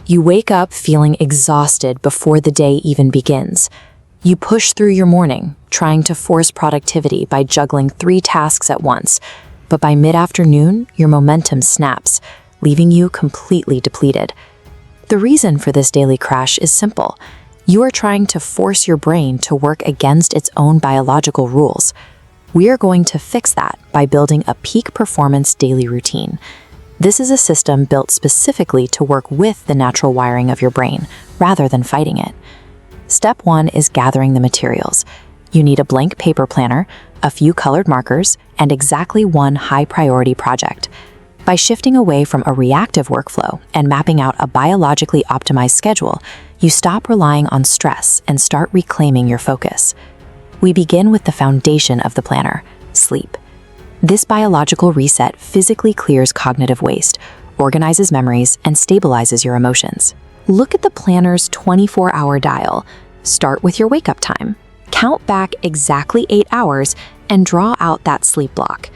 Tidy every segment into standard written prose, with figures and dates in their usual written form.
You wake up feeling exhausted before the day even begins. You push through your morning, trying to force productivity by juggling 3 tasks at once. But by mid-afternoon, your momentum snaps, leaving you completely depleted. The reason for this daily crash is simple. You are trying to force your brain to work against its own biological rules. We are going to fix that by building a peak performance daily routine. This is a system built specifically to work with the natural wiring of your brain, rather than fighting it. Step 1 is gathering the materials. You need a blank paper planner, a few colored markers, and exactly one high-priority project. By shifting away from a reactive workflow and mapping out a biologically optimized schedule, you stop relying on stress and start reclaiming your focus. We begin with the foundation of the planner, sleep. This biological reset physically clears cognitive waste, organizes memories, and stabilizes your emotions. Look at the planner's 24-hour dial. Start with your wake-up time. Count back exactly 8 hours and draw out that sleep block.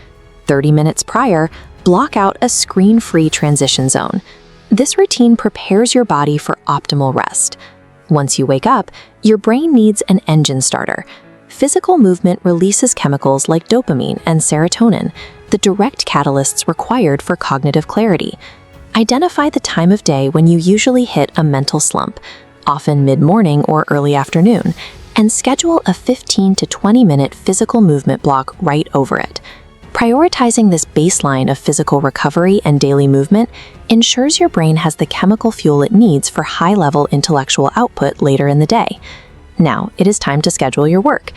30 minutes prior, block out a screen-free transition zone. This routine prepares your body for optimal rest. Once you wake up, your brain needs an engine starter. Physical movement releases chemicals like dopamine and serotonin, the direct catalysts required for cognitive clarity. Identify the time of day when you usually hit a mental slump, often mid-morning or early afternoon, and schedule a 15 to 20-minute physical movement block right over it. Prioritizing this baseline of physical recovery and daily movement ensures your brain has the chemical fuel it needs for high-level intellectual output later in the day. Now, it is time to schedule your work.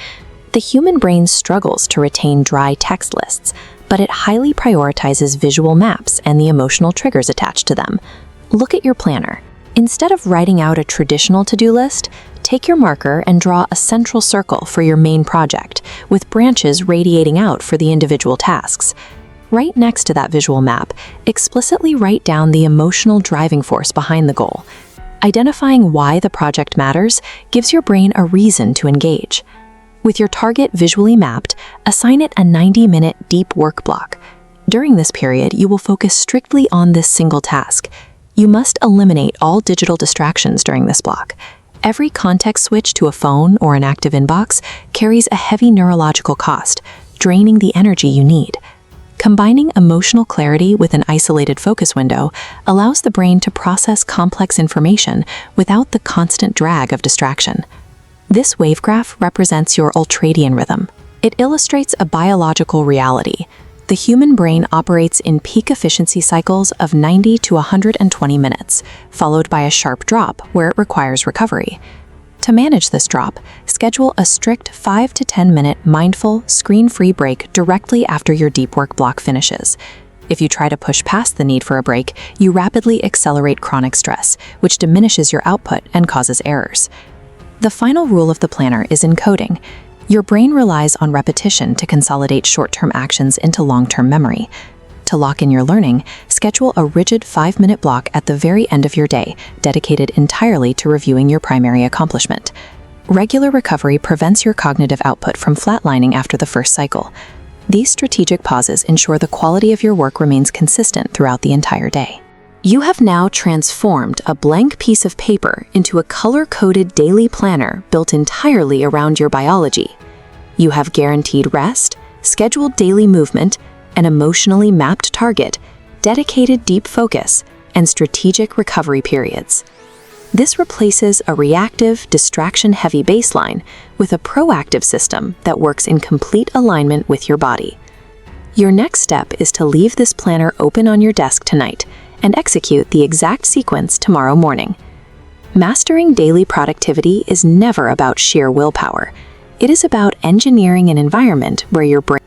The human brain struggles to retain dry text lists, but it highly prioritizes visual maps and the emotional triggers attached to them. Look at your planner. Instead of writing out a traditional to-do list, take your marker and draw a central circle for your main project, with branches radiating out for the individual tasks. Right next to that visual map, explicitly write down the emotional driving force behind the goal. Identifying why the project matters gives your brain a reason to engage. With your target visually mapped, assign it a 90-minute deep work block. During this period, you will focus strictly on this single task. You must eliminate all digital distractions during this block. Every context switch to a phone or an active inbox carries a heavy neurological cost, draining the energy you need. Combining emotional clarity with an isolated focus window allows the brain to process complex information without the constant drag of distraction. This wave graph represents your ultradian rhythm. It illustrates a biological reality. The human brain operates in peak efficiency cycles of 90 to 120 minutes, followed by a sharp drop where it requires recovery. To manage this drop, schedule a strict 5 to 10-minute mindful, screen-free break directly after your deep work block finishes. If you try to push past the need for a break, you rapidly accelerate chronic stress, which diminishes your output and causes errors. The final rule of the planner is encoding. Your brain relies on repetition to consolidate short-term actions into long-term memory. To lock in your learning, schedule a rigid 5-minute block at the very end of your day, dedicated entirely to reviewing your primary accomplishment. Regular recovery prevents your cognitive output from flatlining after the first cycle. These strategic pauses ensure the quality of your work remains consistent throughout the entire day. You have now transformed a blank piece of paper into a color-coded daily planner built entirely around your biology. You have guaranteed rest, scheduled daily movement, an emotionally mapped target, dedicated deep focus, and strategic recovery periods. This replaces a reactive, distraction-heavy baseline with a proactive system that works in complete alignment with your body. Your next step is to leave this planner open on your desk tonight and execute the exact sequence tomorrow morning. Mastering daily productivity is never about sheer willpower. It is about engineering an environment where your brain